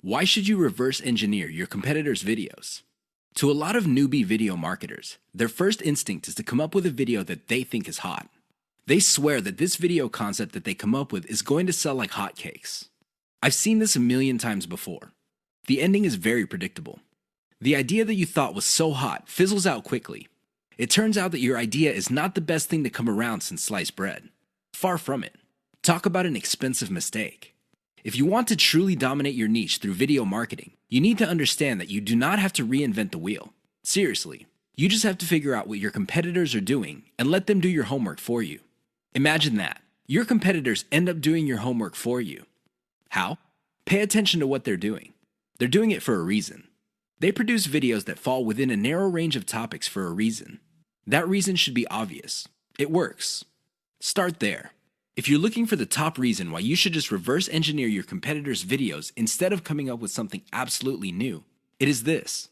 Why should you reverse engineer your competitors' videos? To a lot of newbie video marketers, their first instinct is to come up with a video that they think is hot. They swear that this video concept that they come up with is going to sell like hotcakes. I've seen this a million times before. The ending is very predictable. The idea that you thought was so hot fizzles out quickly. It turns out that your idea is not the best thing to come around since sliced bread. Far from it. Talk about an expensive mistake. If you want to truly dominate your niche through video marketing, you need to understand that you do not have to reinvent the wheel. Seriously, you just have to figure out what your competitors are doing and let them do your homework for you. Imagine that. Your competitors end up doing your homework for you. How? Pay attention to what they're doing. They're doing it for a reason. They produce videos that fall within a narrow range of topics for a reason. That reason should be obvious. It works. Start there. If you're looking for the top reason why you should just reverse engineer your competitors' videos instead of coming up with something absolutely new, it is this.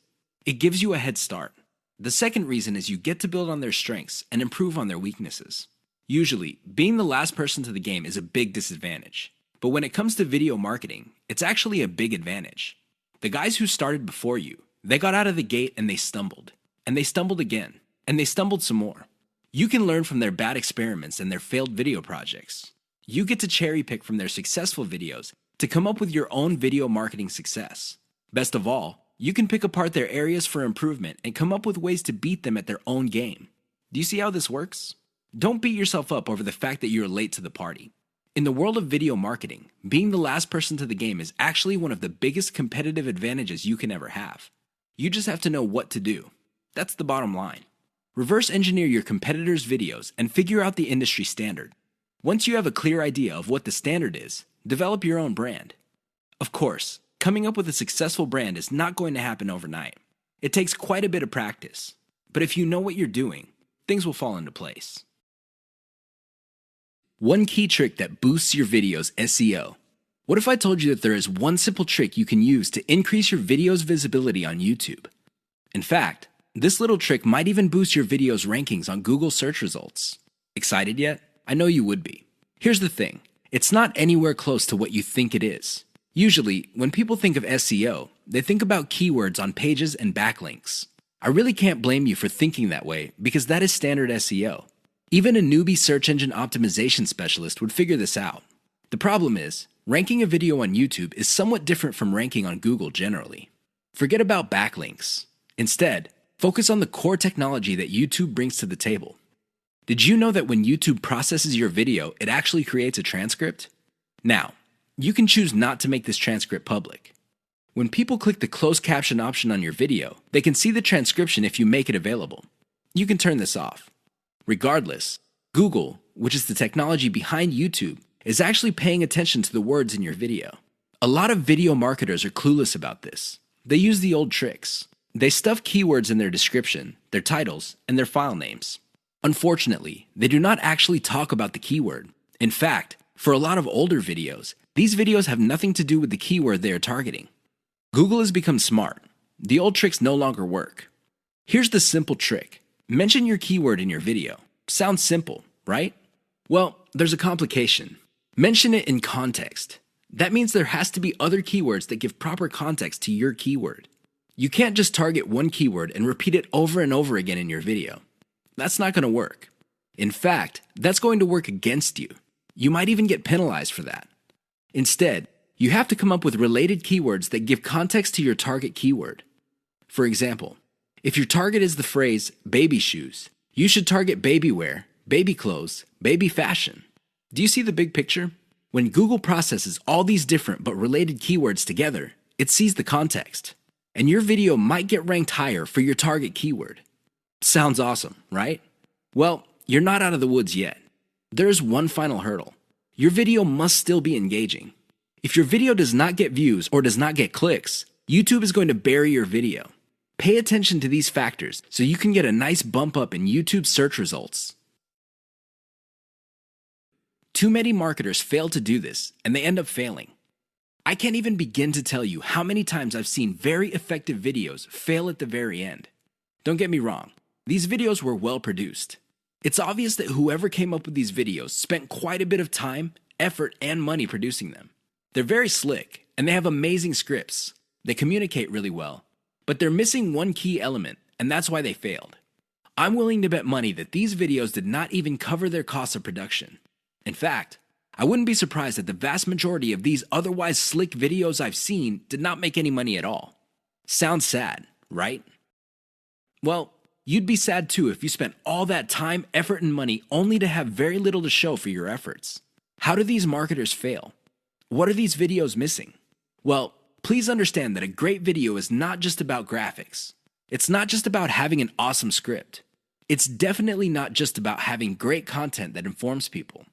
It gives you a head start. The second reason is you get to build on their strengths and improve on their weaknesses. Usually, being the last person to the game is a big disadvantage. But when it comes to video marketing, it's actually a big advantage. The guys who started before you, they got out of the gate and they stumbled. And they stumbled again. And they stumbled some more. You can learn from their bad experiments and their failed video projects. You get to cherry pick from their successful videos to come up with your own video marketing success. Best of all, you can pick apart their areas for improvement and come up with ways to beat them at their own game. Do you see how this works? Don't beat yourself up over the fact that you're late to the party. In the world of video marketing, being the last person to the game is actually one of the biggest competitive advantages you can ever have. You just have to know what to do. That's the bottom line. Reverse engineer your competitors' videos and figure out the industry standard. Once you have a clear idea of what the standard is, develop your own brand. Of course, coming up with a successful brand is not going to happen overnight. It takes quite a bit of practice. But if you know what you're doing, things will fall into place. One key trick that boosts your video's SEO. What if I told you that there is one simple trick you can use to increase your video's visibility on YouTube? In fact, this little trick might even boost your video's rankings on Google search results. Excited yet? I know you would be. Here's the thing. It's not anywhere close to what you think it is. Usually, when people think of SEO, they think about keywords on pages and backlinks. I really can't blame you for thinking that way because that is standard SEO. Even a newbie search engine optimization specialist would figure this out. The problem is, ranking a video on YouTube is somewhat different from ranking on Google generally. Forget about backlinks. Instead, focus on the core technology that YouTube brings to the table. Did you know that when YouTube processes your video, it actually creates a transcript? Now, you can choose not to make this transcript public. When people click the closed caption option on your video, they can see the transcription if you make it available. You can turn this off. Regardless, Google, which is the technology behind YouTube, is actually paying attention to the words in your video. A lot of video marketers are clueless about this. They use the old tricks. They stuff keywords in their description, their titles, and their file names. Unfortunately, they do not actually talk about the keyword. In fact, for a lot of older videos, these videos have nothing to do with the keyword they are targeting. Google has become smart. The old tricks no longer work. Here's the simple trick. Mention your keyword in your video. Sounds simple, right? Well, there's a complication. Mention it in context. That means there has to be other keywords that give proper context to your keyword. You can't just target one keyword and repeat it over and over again in your video. That's not going to work. In fact, that's going to work against you. You might even get penalized for that. Instead, you have to come up with related keywords that give context to your target keyword. For example, if your target is the phrase baby shoes, you should target baby wear, baby clothes, baby fashion. Do you see the big picture? When Google processes all these different but related keywords together, it sees the context. And your video might get ranked higher for your target keyword. Sounds awesome, right? Well, you're not out of the woods yet. There's one final hurdle. Your video must still be engaging. If your video does not get views or does not get clicks, YouTube is going to bury your video. Pay attention to these factors so you can get a nice bump up in YouTube search results. Too many marketers fail to do this, and they end up failing. I can't even begin to tell you how many times I've seen very effective videos fail at the very end. Don't get me wrong, these videos were well produced. It's obvious that whoever came up with these videos spent quite a bit of time, effort, and money producing them. They're very slick, and they have amazing scripts. They communicate really well, but they're missing one key element, and that's why they failed. I'm willing to bet money that these videos did not even cover their costs of production. In fact, I wouldn't be surprised that the vast majority of these otherwise slick videos I've seen did not make any money at all. Sounds sad, right? Well, you'd be sad too if you spent all that time, effort, and money only to have very little to show for your efforts. How do these marketers fail? What are these videos missing? Well, please understand that a great video is not just about graphics. It's not just about having an awesome script. It's definitely not just about having great content that informs people.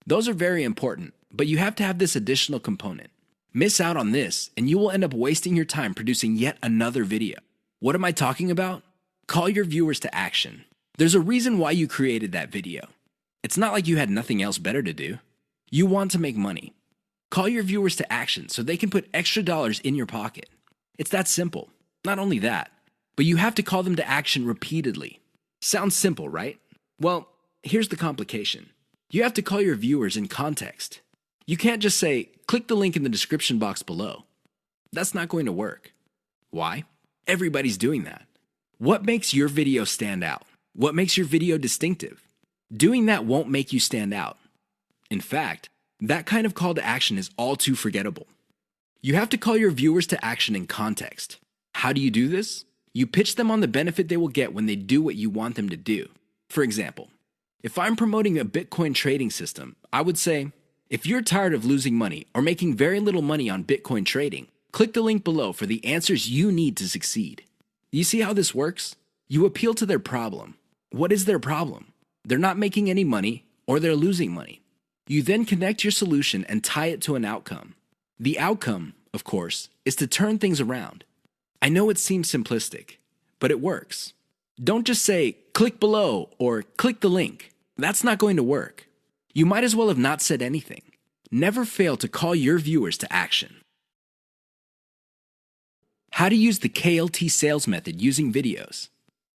Those are very important, but you have to have this additional component. Miss out on this, and you will end up wasting your time producing yet another video. What am I talking about? Call your viewers to action. There's a reason why you created that video. It's not like you had nothing else better to do. You want to make money. Call your viewers to action so they can put extra dollars in your pocket. It's that simple. Not only that, but you have to call them to action repeatedly. Sounds simple, right? Well, here's the complication. You have to call your viewers in context. You can't just say, click the link in the description box below. That's not going to work. Why? Everybody's doing that. What makes your video stand out? What makes your video distinctive? Doing that won't make you stand out. In fact, that kind of call to action is all too forgettable. You have to call your viewers to action in context. How do you do this? You pitch them on the benefit they will get when they do what you want them to do. For example, if I'm promoting a Bitcoin trading system, I would say, if you're tired of losing money or making very little money on Bitcoin trading, click the link below for the answers you need to succeed. You see how this works? You appeal to their problem. What is their problem? They're not making any money or they're losing money. You then connect your solution and tie it to an outcome. The outcome, of course, is to turn things around. I know it seems simplistic, but it works. Don't just say, click below or click the link. That's not going to work. You might as well have not said anything. Never fail to call your viewers to action. How to use the KLT sales method using videos.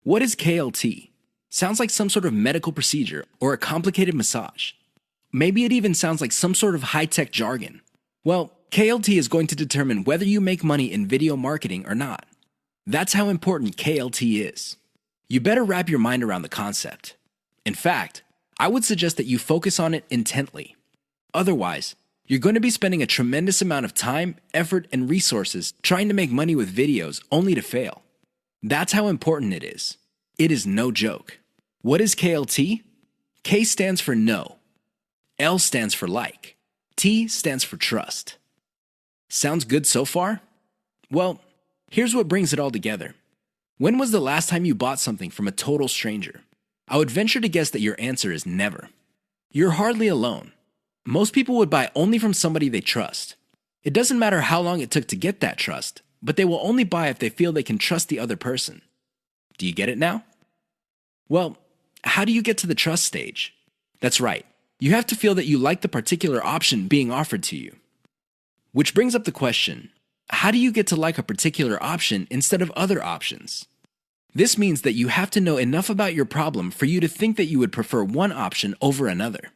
What is KLT? Sounds like some sort of medical procedure or a complicated massage. Maybe it even sounds like some sort of high-tech jargon. Well, KLT is going to determine whether you make money in video marketing or not. That's how important KLT is. You better wrap your mind around the concept. In fact, I would suggest that you focus on it intently. Otherwise, you're going to be spending a tremendous amount of time, effort, and resources trying to make money with videos only to fail. That's how important it is. It is no joke. What is KLT? K stands for no. L stands for like. T stands for trust. Sounds good so far? Well, here's what brings it all together. When was the last time you bought something from a total stranger? I would venture to guess that your answer is never. You're hardly alone. Most people would buy only from somebody they trust. It doesn't matter how long it took to get that trust, but they will only buy if they feel they can trust the other person. Do you get it now? Well, how do you get to the trust stage? That's right. You have to feel that you like the particular option being offered to you. Which brings up the question, how do you get to like a particular option instead of other options? This means that you have to know enough about your problem for you to think that you would prefer one option over another.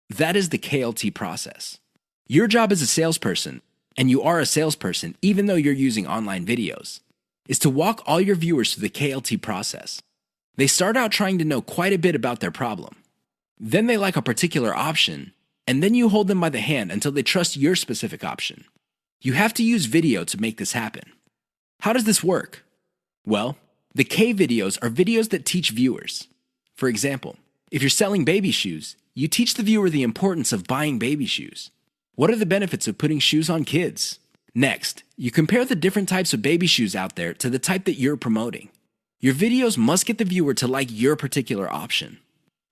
That is the KLT process. Your job as a salesperson, and you are a salesperson even though you're using online videos, is to walk all your viewers through the KLT process. They start out trying to know quite a bit about their problem. Then they like a particular option, and then you hold them by the hand until they trust your specific option. You have to use video to make this happen. How does this work? Well, the K videos are videos that teach viewers. For example, if you're selling baby shoes, you teach the viewer the importance of buying baby shoes. What are the benefits of putting shoes on kids? Next, you compare the different types of baby shoes out there to the type that you're promoting. Your videos must get the viewer to like your particular option.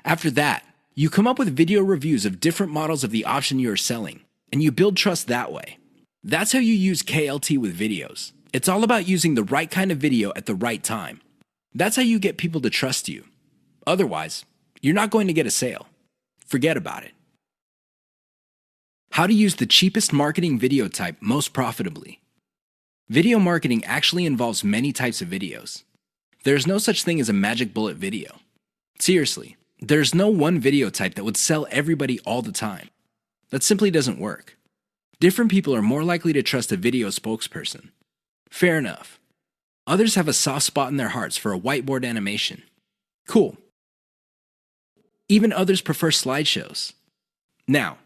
After that, you come up with video reviews of different models of the option you are selling, and you build trust that way. That's how you use KLT with videos. It's all about using the right kind of video at the right time. That's how you get people to trust you. Otherwise, you're not going to get a sale. Forget about it. How to use the cheapest marketing video type most profitably. Video marketing actually involves many types of videos. There's no such thing as a magic bullet video. Seriously, there's no one video type that would sell everybody all the time. That simply doesn't work. Different people are more likely to trust a video spokesperson. Fair enough. Others have a soft spot in their hearts for a whiteboard animation. Cool. Even others prefer slideshows. Now,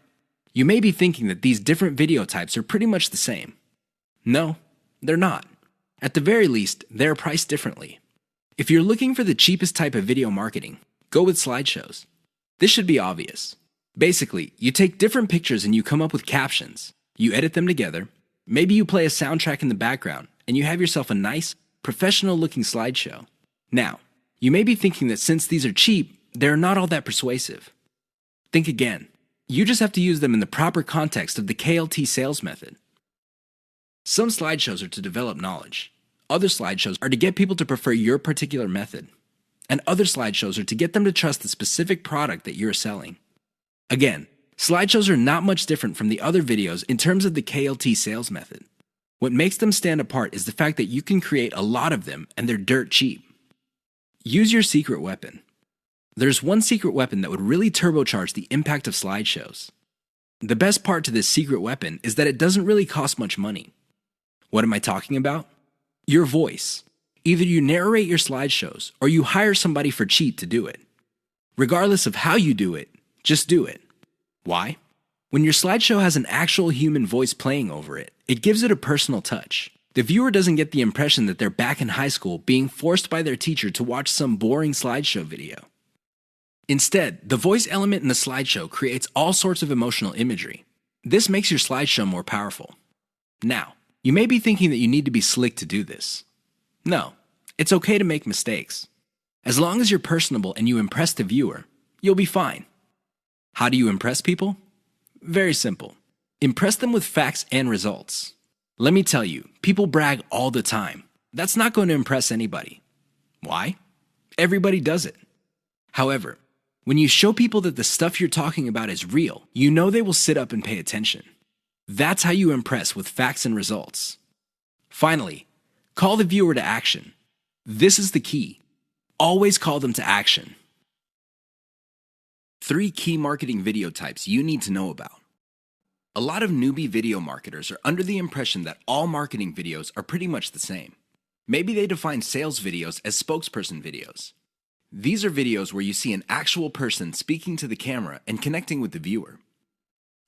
you may be thinking that these different video types are pretty much the same. No, they're not. At the very least, they're priced differently. If you're looking for the cheapest type of video marketing, go with slideshows. This should be obvious. Basically, you take different pictures and you come up with captions. You edit them together. Maybe you play a soundtrack in the background, and you have yourself a nice, professional-looking slideshow. Now, you may be thinking that since these are cheap, they're not all that persuasive. Think again. You just have to use them in the proper context of the KLT sales method. Some slideshows are to develop knowledge. Other slideshows are to get people to prefer your particular method. And other slideshows are to get them to trust the specific product that you're selling. Again, slideshows are not much different from the other videos in terms of the KLT sales method. What makes them stand apart is the fact that you can create a lot of them and they're dirt cheap. Use your secret weapon. There's one secret weapon that would really turbocharge the impact of slideshows. The best part to this secret weapon is that it doesn't really cost much money. What am I talking about? Your voice. Either you narrate your slideshows or you hire somebody for cheap to do it. Regardless of how you do it, just do it. Why? When your slideshow has an actual human voice playing over it, it gives it a personal touch. The viewer doesn't get the impression that they're back in high school being forced by their teacher to watch some boring slideshow video. Instead, the voice element in the slideshow creates all sorts of emotional imagery. This makes your slideshow more powerful. Now, you may be thinking that you need to be slick to do this. No, it's okay to make mistakes. As long as you're personable and you impress the viewer, you'll be fine. How do you impress people? Very simple. Impress them with facts and results. Let me tell you, people brag all the time. That's not going to impress anybody. Why? Everybody does it. However, when you show people that the stuff you're talking about is real, you know they will sit up and pay attention. That's how you impress with facts and results. Finally, call the viewer to action. This is the key. Always call them to action. 3 key marketing video types you need to know about. A lot of newbie video marketers are under the impression that all marketing videos are pretty much the same. Maybe they define sales videos as spokesperson videos. These are videos where you see an actual person speaking to the camera and connecting with the viewer.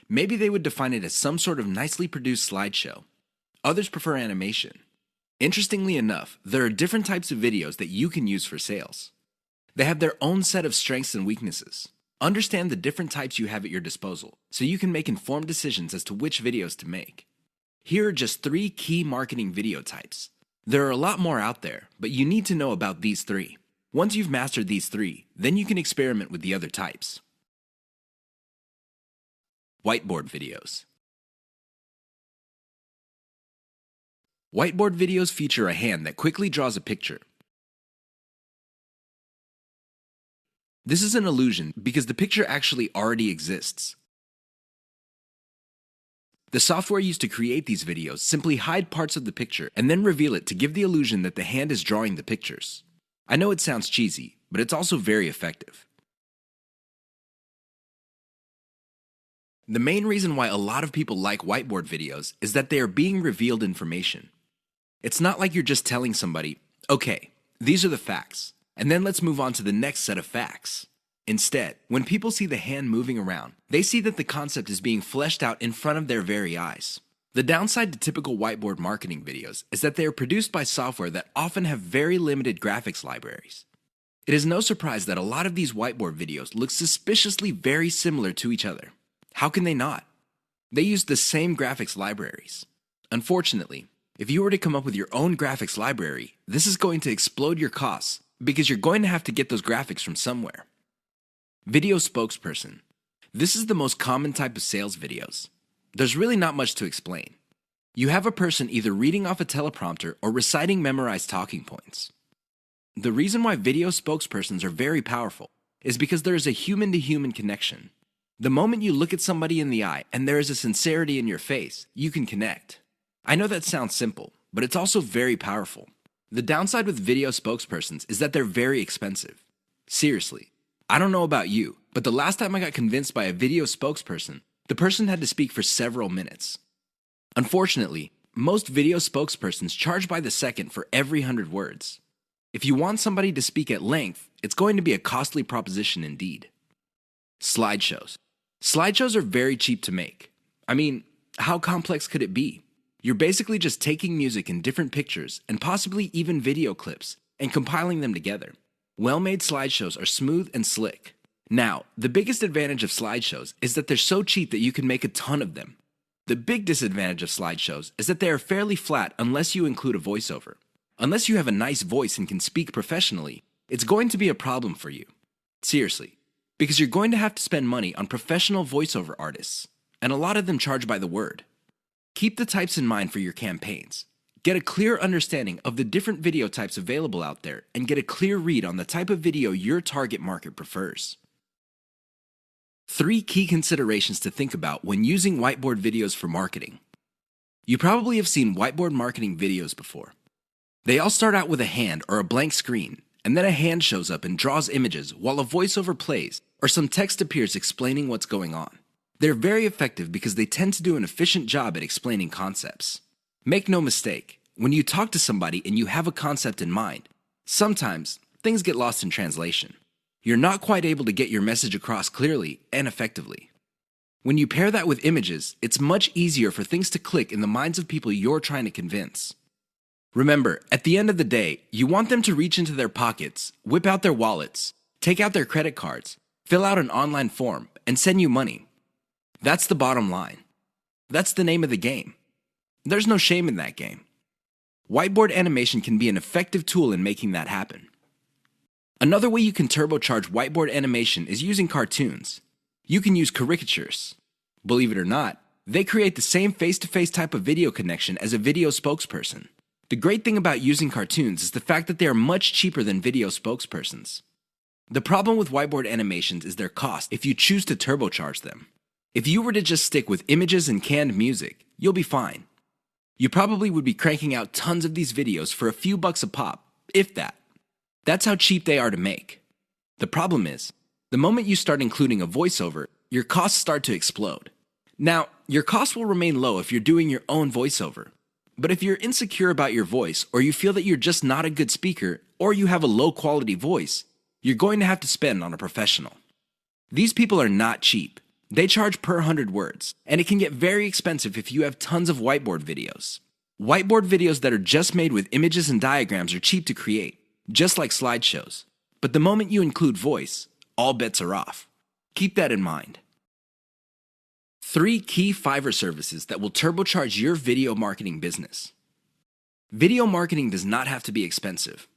Maybe they would define it as some sort of nicely produced slideshow. Others prefer animation. Interestingly enough, there are different types of videos that you can use for sales. They have their own set of strengths and weaknesses. Understand the different types you have at your disposal so you can make informed decisions as to which videos to make. Here are just 3 key marketing video types. There are a lot more out there, but you need to know about these 3. Once you've mastered these 3, then you can experiment with the other types. Whiteboard videos. Whiteboard videos feature a hand that quickly draws a picture. This is an illusion because the picture actually already exists. The software used to create these videos simply hide parts of the picture and then reveal it to give the illusion that the hand is drawing the pictures. I know it sounds cheesy, but it's also very effective. The main reason why a lot of people like whiteboard videos is that they are being revealed information. It's not like you're just telling somebody, okay, these are the facts, and then let's move on to the next set of facts. Instead, when people see the hand moving around, they see that the concept is being fleshed out in front of their very eyes. The downside to typical whiteboard marketing videos is that they are produced by software that often have very limited graphics libraries. It is no surprise that a lot of these whiteboard videos look suspiciously very similar to each other. How can they not? They use the same graphics libraries. Unfortunately, if you were to come up with your own graphics library, this is going to explode your costs because you're going to have to get those graphics from somewhere. Video spokesperson. This is the most common type of sales videos. There's really not much to explain. You have a person either reading off a teleprompter or reciting memorized talking points. The reason why video spokespersons are very powerful is because there is a human-to-human connection. The moment you look at somebody in the eye and there is a sincerity in your face, you can connect. I know that sounds simple, but it's also very powerful. The downside with video spokespersons is that they're very expensive. Seriously, I don't know about you, but the last time I got convinced by a video spokesperson, the person had to speak for several minutes. Unfortunately, most video spokespersons charge by the second for every 100 words. If you want somebody to speak at length, it's going to be a costly proposition indeed. Slideshows. Slideshows are very cheap to make. I mean, how complex could it be? You're basically just taking music in different pictures and possibly even video clips and compiling them together. Well-made slideshows are smooth and slick. Now, the biggest advantage of slideshows is that they're so cheap that you can make a ton of them. The big disadvantage of slideshows is that they are fairly flat unless you include a voiceover. Unless you have a nice voice and can speak professionally, it's going to be a problem for you. Seriously, because you're going to have to spend money on professional voiceover artists, and a lot of them charge by the word. Keep the types in mind for your campaigns. Get a clear understanding of the different video types available out there and get a clear read on the type of video your target market prefers. 3 key considerations to think about when using whiteboard videos for marketing. You probably have seen whiteboard marketing videos before. They all start out with a hand or a blank screen, and then a hand shows up and draws images while a voiceover plays or some text appears explaining what's going on. They're very effective because they tend to do an efficient job at explaining concepts. Make no mistake, when you talk to somebody and you have a concept in mind, sometimes things get lost in translation. You're not quite able to get your message across clearly and effectively. When you pair that with images, it's much easier for things to click in the minds of people you're trying to convince. Remember, at the end of the day, you want them to reach into their pockets, whip out their wallets, take out their credit cards, fill out an online form, and send you money. That's the bottom line. That's the name of the game. There's no shame in that game. Whiteboard animation can be an effective tool in making that happen. Another way you can turbocharge whiteboard animation is using cartoons. You can use caricatures. Believe it or not, they create the same face-to-face type of video connection as a video spokesperson. The great thing about using cartoons is the fact that they are much cheaper than video spokespersons. The problem with whiteboard animations is their cost if you choose to turbocharge them. If you were to just stick with images and canned music, you'll be fine. You probably would be cranking out tons of these videos for a few bucks a pop, if that. That's how cheap they are to make. The problem is, the moment you start including a voiceover, your costs start to explode. Now, your costs will remain low if you're doing your own voiceover. But if you're insecure about your voice, or you feel that you're just not a good speaker, or you have a low quality voice, you're going to have to spend on a professional. These people are not cheap. They charge per 100 words, and it can get very expensive if you have tons of whiteboard videos. Whiteboard videos that are just made with images and diagrams are cheap to create, just like slideshows. But the moment you include voice, all bets are off. Keep that in mind. 3 key Fiverr services that will turbocharge your video marketing business. Video marketing does not have to be expensive.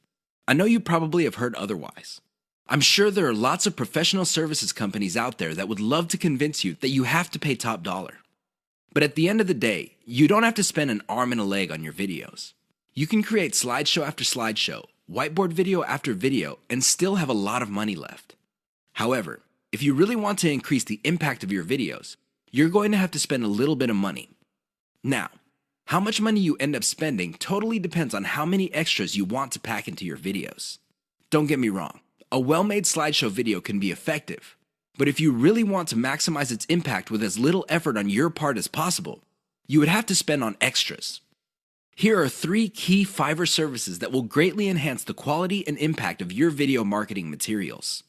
I know you probably have heard otherwise. I'm sure there are lots of professional services companies out there that would love to convince you that you have to pay top dollar. But at the end of the day, you don't have to spend an arm and a leg on your videos. You can create slideshow after slideshow, whiteboard video after video, and still have a lot of money left. However, if you really want to increase the impact of your videos, you're going to have to spend a little bit of money. Now, how much money you end up spending totally depends on how many extras you want to pack into your videos. Don't get me wrong, a well-made slideshow video can be effective, but if you really want to maximize its impact with as little effort on your part as possible, you would have to spend on extras. Here are 3 key Fiverr services that will greatly enhance the quality and impact of your video marketing materials.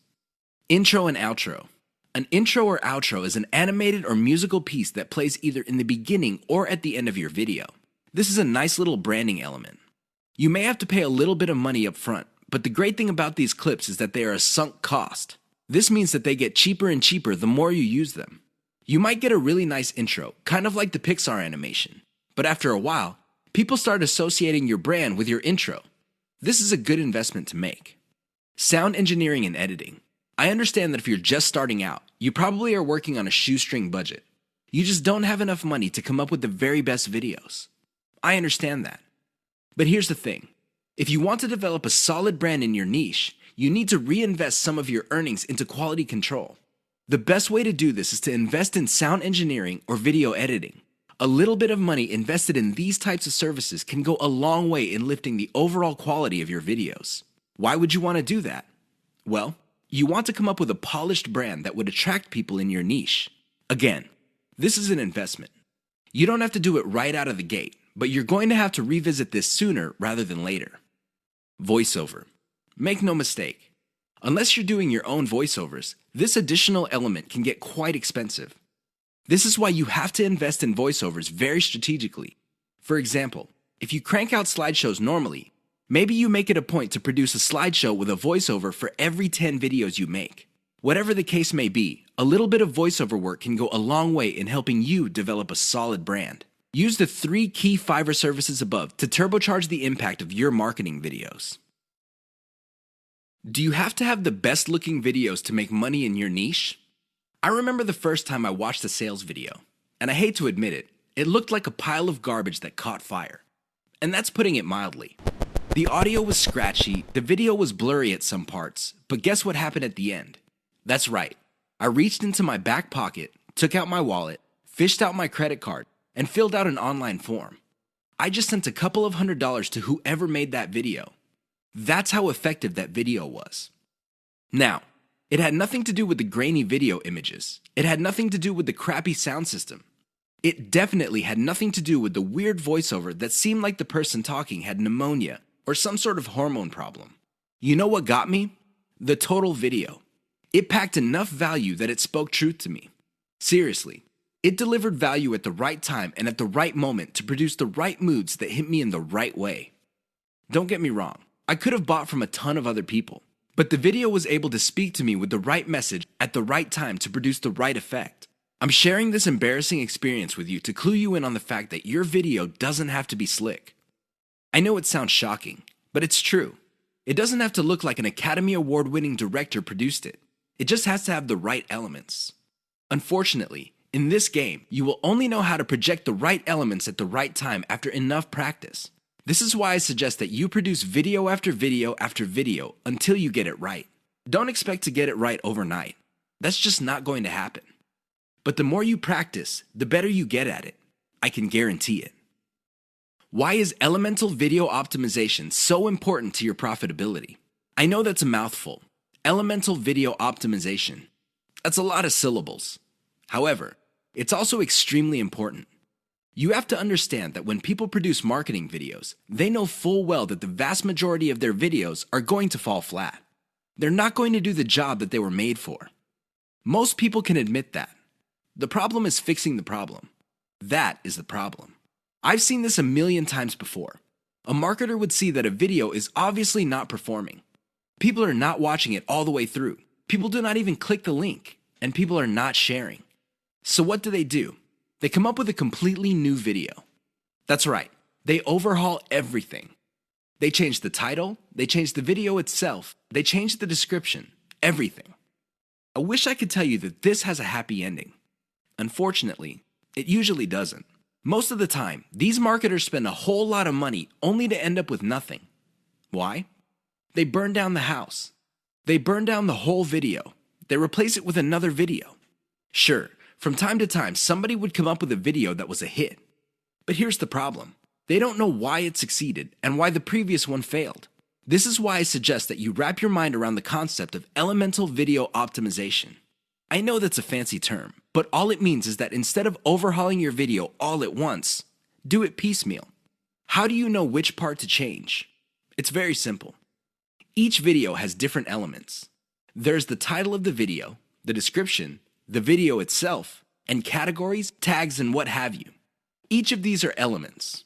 Intro and outro. An intro or outro is an animated or musical piece that plays either in the beginning or at the end of your video. This is a nice little branding element. You may have to pay a little bit of money up front, but the great thing about these clips is that they are a sunk cost. This means that they get cheaper and cheaper the more you use them. You might get a really nice intro, kind of like the Pixar animation, but after a while, people start associating your brand with your intro. This is a good investment to make. Sound engineering and editing. I understand that if you're just starting out, you probably are working on a shoestring budget. You just don't have enough money to come up with the very best videos. I understand that. But here's the thing. If you want to develop a solid brand in your niche, you need to reinvest some of your earnings into quality control. The best way to do this is to invest in sound engineering or video editing. A little bit of money invested in these types of services can go a long way in lifting the overall quality of your videos. Why would you want to do that? Well, you want to come up with a polished brand that would attract people in your niche. Again, this is an investment. You don't have to do it right out of the gate, but you're going to have to revisit this sooner rather than later. Voiceover. Make no mistake. Unless you're doing your own voiceovers, this additional element can get quite expensive. This is why you have to invest in voiceovers very strategically. For example, if you crank out slideshows normally, maybe you make it a point to produce a slideshow with a voiceover for every 10 videos you make. Whatever the case may be, a little bit of voiceover work can go a long way in helping you develop a solid brand. Use the 3 key Fiverr services above to turbocharge the impact of your marketing videos. Do you have to have the best looking videos to make money in your niche? I remember the first time I watched a sales video, and I hate to admit it, it looked like a pile of garbage that caught fire. And that's putting it mildly. The audio was scratchy, the video was blurry at some parts, but guess what happened at the end? That's right. I reached into my back pocket, took out my wallet, fished out my credit card, and filled out an online form. I just sent a couple of $100s to whoever made that video. That's how effective that video was. Now, it had nothing to do with the grainy video images. It had nothing to do with the crappy sound system. It definitely had nothing to do with the weird voiceover that seemed like the person talking had pneumonia or some sort of hormone problem. You know what got me? The total video. It packed enough value that it spoke truth to me. Seriously, it delivered value at the right time and at the right moment to produce the right moods that hit me in the right way. Don't get me wrong, I could have bought from a ton of other people, but the video was able to speak to me with the right message at the right time to produce the right effect. I'm sharing this embarrassing experience with you to clue you in on the fact that your video doesn't have to be slick. I know it sounds shocking, but it's true. It doesn't have to look like an Academy Award-winning director produced it. It just has to have the right elements. Unfortunately, in this game, you will only know how to project the right elements at the right time after enough practice. This is why I suggest that you produce video after video after video until you get it right. Don't expect to get it right overnight. That's just not going to happen. But the more you practice, the better you get at it. I can guarantee it. Why is elemental video optimization so important to your profitability? I know that's a mouthful. Elemental video optimization. That's a lot of syllables. However, it's also extremely important. You have to understand that when people produce marketing videos, they know full well that the vast majority of their videos are going to fall flat. They're not going to do the job that they were made for. Most people can admit that. The problem is fixing the problem. That is the problem. I've seen this a million times before. A marketer would see that a video is obviously not performing. People are not watching it all the way through. People do not even click the link, and people are not sharing. So what do? They come up with a completely new video. That's right, they overhaul everything. They change the title, they change the video itself, they change the description, everything. I wish I could tell you that this has a happy ending. Unfortunately, it usually doesn't. Most of the time, these marketers spend a whole lot of money only to end up with nothing. Why? They burn down the house. They burn down the whole video. They replace it with another video. Sure, from time to time, somebody would come up with a video that was a hit. But here's the problem. They don't know why it succeeded and why the previous one failed. This is why I suggest that you wrap your mind around the concept of elemental video optimization. I know that's a fancy term, but all it means is that instead of overhauling your video all at once, do it piecemeal. How do you know which part to change? It's very simple. Each video has different elements. There's the title of the video, the description, the video itself, and categories, tags, and what have you. Each of these are elements.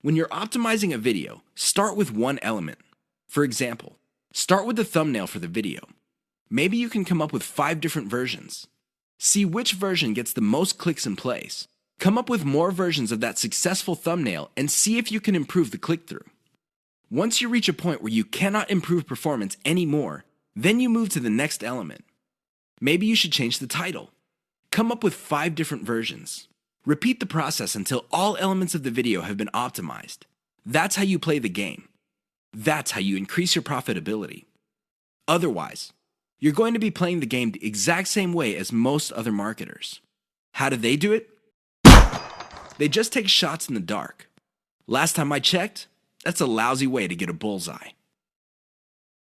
When you're optimizing a video, start with one element. For example, start with the thumbnail for the video. Maybe you can come up with 5 different versions. See which version gets the most clicks and plays. Come up with more versions of that successful thumbnail and see if you can improve the click-through. Once you reach a point where you cannot improve performance anymore, then you move to the next element. Maybe you should change the title. Come up with 5 different versions. Repeat the process until all elements of the video have been optimized. That's how you play the game. That's how you increase your profitability. Otherwise, you're going to be playing the game the exact same way as most other marketers. How do they do it? They just take shots in the dark. Last time I checked, that's a lousy way to get a bullseye.